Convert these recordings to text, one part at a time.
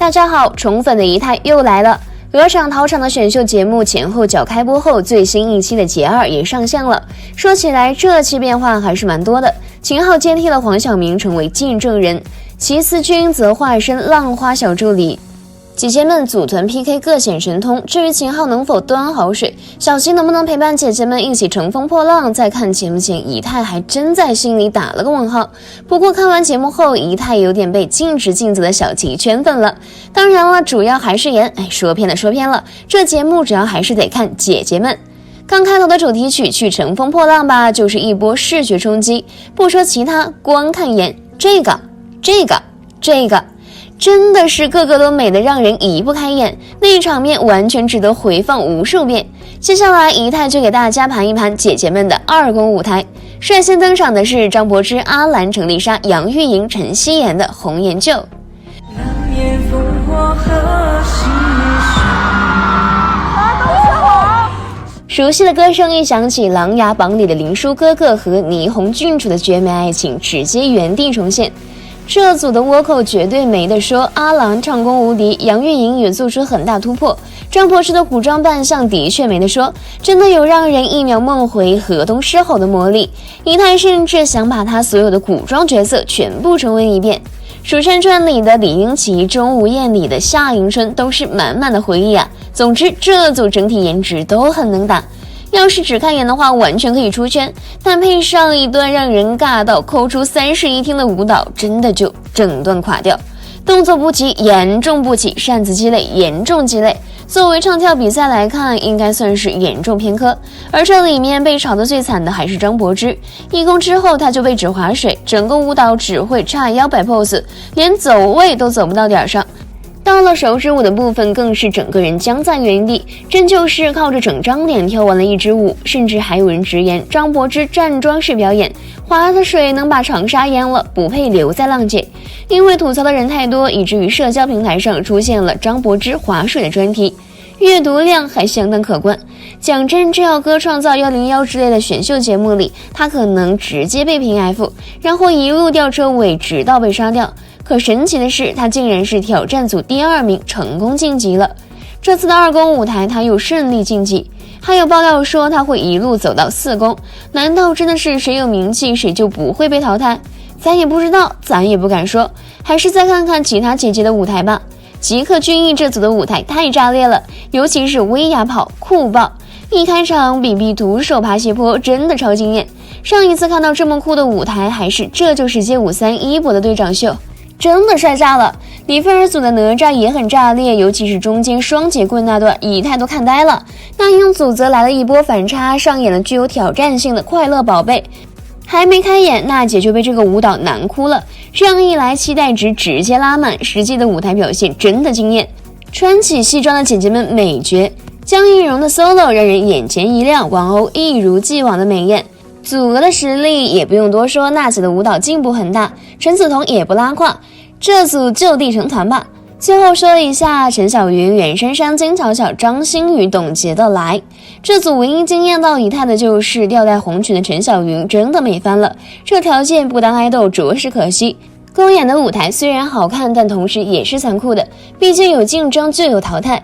大家好，宠粉的仪态又来了。鹅厂桃场的选秀节目前后脚开播后，最新一期的节2也上线了。说起来，这期变化还是蛮多的。秦昊接替了黄晓明成为见证人，齐思钧则化身浪花小助理。姐姐们组团 PK 各显神通，至于秦昊能否端好水，小齐能不能陪伴姐姐们一起乘风破浪，在看节目前仪态还真在心里打了个问号。不过看完节目后，仪态有点被尽职尽责的小齐圈粉了。当然了，主要还是颜，说偏了，这节目主要还是得看姐姐们。刚开头的主题曲去乘风破浪吧，就是一波视觉冲击，不说其他，光看颜，这个真的是个个都美得让人移不开眼，那场面完全值得回放无数遍。接下来仪态就给大家盘一盘姐姐们的2公舞台。率先登场的是张柏芝、阿兰、程丽莎、杨钰莹、陈希妍的红颜旧。熟悉的歌声一响起，琅琊榜里的林殊哥哥和霓虹郡主的绝美爱情直接原地重现。这组的倭寇绝对没得说，阿郎唱功无敌，杨钰莹也做出很大突破，张柏芝的古装扮相的确没得说，真的有让人一秒梦回河东狮吼的魔力。仪态甚至想把他所有的古装角色全部重温一遍，《蜀山传》里的李英奇，《钟无艳》里的夏迎春都是满满的回忆啊。总之这组整体颜值都很能打，要是只看颜的话完全可以出圈，但配上一段让人尬到抠出31听的舞蹈，真的就整段垮掉。动作不齐，严重不齐，扇子鸡肋，严重鸡肋。作为唱跳比赛来看，应该算是严重偏科。而这里面被炒得最惨的还是张柏芝，一攻之后他就被指划水，整个舞蹈只会叉腰摆 pose， 连走位都走不到点上。到了手指舞的部分，更是整个人僵在原地，真就是靠着整张脸跳完了一支舞。甚至还有人直言张柏芝站桩式表演，划的水能把长沙淹了，不配留在浪姐。因为吐槽的人太多，以至于社交平台上出现了张柏芝划水的专题，阅读量还相当可观。讲真，这要搁创造101之类的选秀节目里，他可能直接被评 F， 然后一路吊车尾直到被杀掉。可神奇的是，他竟然是挑战组第2名，成功晋级了。这次的2公舞台他又顺利晋级，还有爆料说他会一路走到4公，难道真的是谁有名气谁就不会被淘汰？咱也不知道，咱也不敢说，还是再看看其他姐姐的舞台吧。吉克隽逸这组的舞台太炸裂了，尤其是威亚跑酷爆，一开场比比徒手爬斜坡真的超惊艳。上一次看到这么酷的舞台还是《这就是街舞3》一博的队长秀，真的帅炸了。李菲儿组的哪吒也很炸裂，尤其是中间双节棍那段，仪态都看呆了。那英组则来了一波反差，上演了具有挑战性的快乐宝贝。还没开演，娜姐就被这个舞蹈难哭了。这样一来，期待值直接拉满，实际的舞台表现真的惊艳。穿起西装的姐姐们美绝，江映蓉的 solo 让人眼前一亮，王鸥一如既往的美艳。组合的实力也不用多说，娜姐的舞蹈进步很大，陈梓彤也不拉胯，这组就地成团吧。最后说一下陈小云、袁姗姗、金巧巧、张馨予、董洁的来，这组唯一惊艳到仪态的就是吊带红裙的陈小云，真的美翻了。这条件不当爱豆着实可惜。公演的舞台虽然好看，但同时也是残酷的，毕竟有竞争就有淘汰。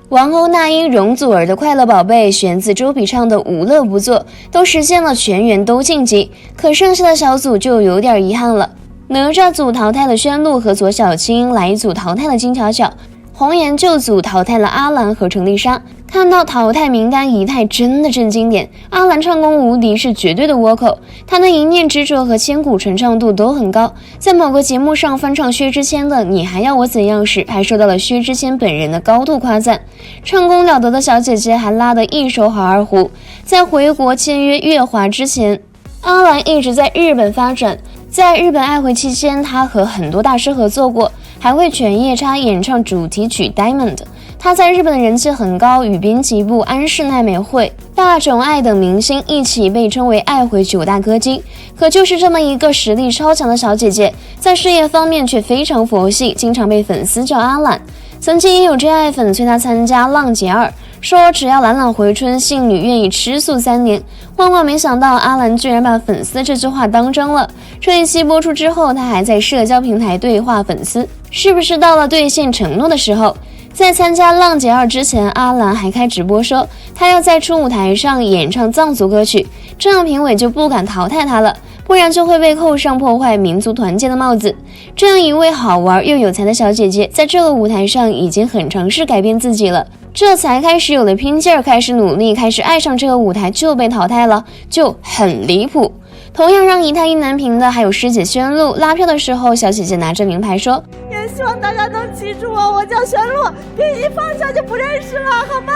王鸥、那英、容祖儿的快乐宝贝，玄子、周笔畅的无乐不作，都实现了全员都晋级，可剩下的小组就有点遗憾了。哪吒组淘汰了宣璐和左小青，来组淘汰了金巧巧，红颜旧组淘汰了阿兰和程丽莎。看到淘汰名单，仪态真的震惊点。阿兰唱功无敌，是绝对的倭寇，她的一念执着和千古传唱度都很高。在某个节目上翻唱薛之谦的《你还要我怎样》时，还受到了薛之谦本人的高度夸赞。唱功了得的小姐姐还拉得一手好二胡。在回国签约乐华之前，阿兰一直在日本发展。在日本爱回期间，他和很多大师合作过，还为犬夜叉演唱主题曲 Diamond。 他在日本的人气很高，与滨崎步、安室奈美惠、大冢爱等明星一起被称为爱回9大歌姬。可就是这么一个实力超强的小姐姐，在事业方面却非常佛系，经常被粉丝叫阿懒。曾经也有真爱粉催她参加浪姐2，说只要兰兰回春，信女愿意吃素3年。万万没想到，阿兰居然把粉丝这句话当真了。这一期播出之后，他还在社交平台对话粉丝，是不是到了兑现承诺的时候？在参加浪姐2之前，阿兰还开直播说，他要在初舞台上演唱藏族歌曲，这样评委就不敢淘汰他了，不然就会被扣上破坏民族团结的帽子。这样一位好玩又有才的小姐姐，在这个舞台上已经很尝试改变自己了，这才开始有了拼劲儿，开始努力，开始爱上这个舞台，就被淘汰了，就很离谱。同样让一太意难平的还有师姐宣露，拉票的时候，小姐姐拿着名牌说，也希望大家能记住我叫宣露，别一放下就不认识了，好吗？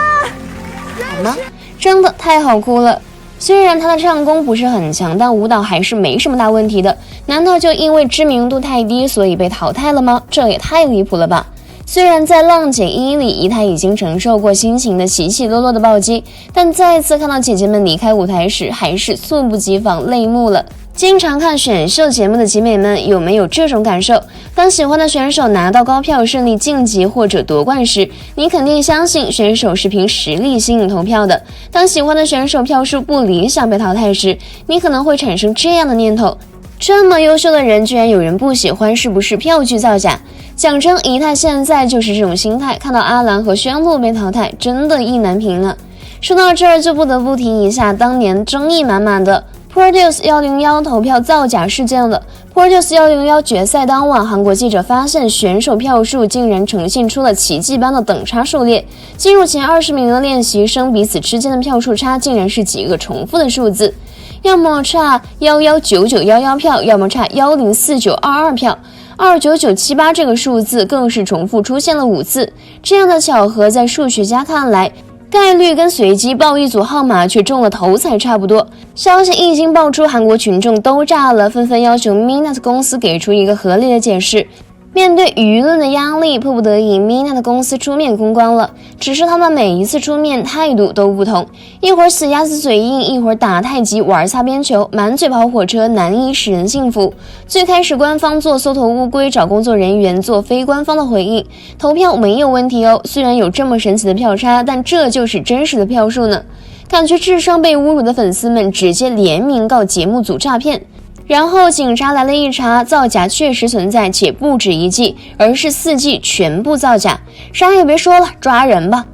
好吗？真的太好哭了。虽然她的唱功不是很强，但舞蹈还是没什么大问题的。难道就因为知名度太低，所以被淘汰了吗？这也太离谱了吧！虽然在浪姐1里，一太已经承受过心情的起起落落的暴击，但再次看到姐姐们离开舞台时，还是猝不及防泪目了。经常看选秀节目的姐妹们有没有这种感受？当喜欢的选手拿到高票顺利晋级或者夺冠时，你肯定相信选手是凭实力吸引投票的。当喜欢的选手票数不理想被淘汰时，你可能会产生这样的念头，这么优秀的人居然有人不喜欢，是不是票据造假？讲真，一太现在就是这种心态，看到阿兰和宣露被淘汰，真的意难平了。说到这儿，就不得不提一下当年争议满满的Produce 101投票造假事件了。Produce 101决赛当晚，韩国记者发现选手票数竟然呈现出了奇迹般的等差数列，进入前20名的练习生彼此之间的票数差竟然是几个重复的数字，要么差119911票，要么差104922票。29978这个数字更是重复出现了5次，这样的巧合在数学家看来，概率跟随机报一组号码却中了头彩差不多。消息一经爆出，韩国群众都炸了，纷纷要求 Mnet 公司给出一个合理的解释。面对舆论的压力，迫不得已 Mnet 公司出面公关了，只是他们每一次出面态度都不同，一会儿死鸭子嘴硬，一会儿打太极玩擦边球，满嘴跑火车，难以使人信服。最开始官方做缩头乌龟，找工作人员做非官方的回应，投票没有问题哦，虽然有这么神奇的票差，但这就是真实的票数呢。感觉智商被侮辱的粉丝们直接联名告节目组诈骗。然后警察来了一查，造假确实存在，且不止1季，而是4季全部造假。啥也别说了，抓人吧。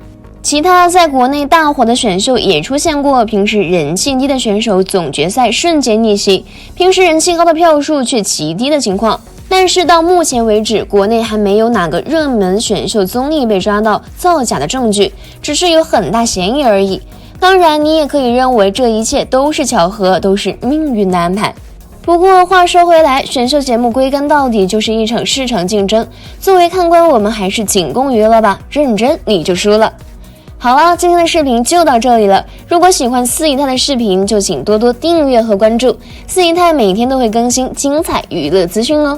其他在国内大火的选秀也出现过，平时人气低的选手总决赛瞬间逆袭，平时人气高的票数却极低的情况。但是到目前为止，国内还没有哪个热门选秀综艺被抓到造假的证据，只是有很大嫌疑而已。当然，你也可以认为这一切都是巧合，都是命运的安排。不过话说回来，选秀节目归根到底就是一场市场竞争，作为看官我们还是仅供娱乐吧，认真你就输了。好了，今天的视频就到这里了，如果喜欢四姨太的视频就请多多订阅和关注，四姨太每天都会更新精彩娱乐资讯哦。